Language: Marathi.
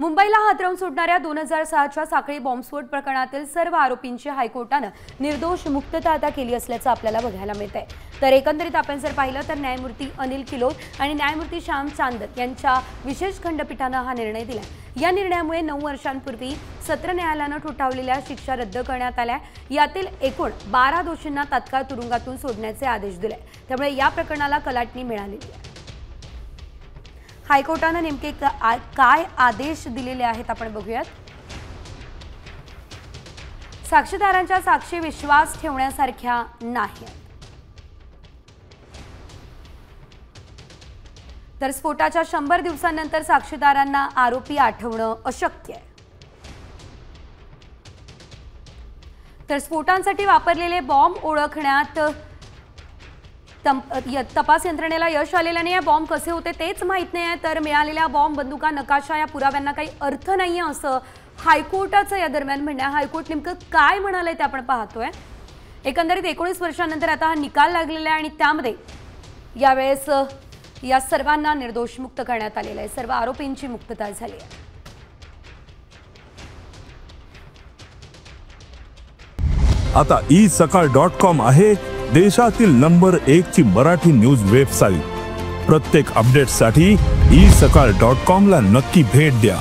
मुंबईला हादरवून सुटणाऱ्या 2006च्या साखळी बॉम्बस्फोट प्रकरणातील सर्व आरोपींची हायकोर्टाने निर्दोष मुक्तता आता केली असल्याचं आपल्याला बघायला मिळतंय। तर एकंदरीत आपण जर पाहिलं तर न्यायमूर्ती अनिल किलोर आणि न्यायमूर्ती श्याम चांदत यांच्या विशेष खंडपीठाने हा निर्णय दिलाय। या निर्णयामुळे 9 वर्षांपूर्वी सत्र न्यायालयाने ठोठावलेल्या शिक्षा रद्द करण्यात आल्या। यातील एकूण 12 दोषींना तात्काळ तुरुंगातून सोडण्याचे आदेश दिले। त्यामुळे या प्रकरणाला कलाटणी मिळालेली आहे। हायकोर्टाने नेमके काय आदेश दिलेले आहेत आपण बघूयात। साक्षीदारांच्या साक्षी विश्वास ठेवण्यासारख्या नाहीत। तर स्फोटाच्या 100 दिवसांनंतर साक्षीदारांना आरोपी आठवणं अशक्य आहे। तर स्फोटांसाठी वापरलेले बॉम्ब ओळखण्यात तपास यंत्रणेला यश आलेलं नाही। बॉम्ब कसे होते तेच माहित नाही। तर मिळालेल्या बॉम्ब बंदुका नकाशा या पुराव्यांना काही अर्थ नाहीये असं हायकोर्टाचं या दरम्यान म्हणणं आहे। हायकोर्ट नेमकं काय म्हणालंय ते आपण पाहतोय। एकंदरीत 19 वर्षांनंतर आता हा निकाल लागलेला आहे आणि त्यामध्ये यावेळेस या सर्वांना निर्दोष मुक्त करण्यात आलेलं आहे। सर्व आरोपींची मुक्तता झाली आहे। आता isakal.com आहे देशातील नंबर 1 ची मराठी न्यूज वेबसाईट। प्रत्येक अपडेटसाठी isakal.com ला नक्की भेट द्या।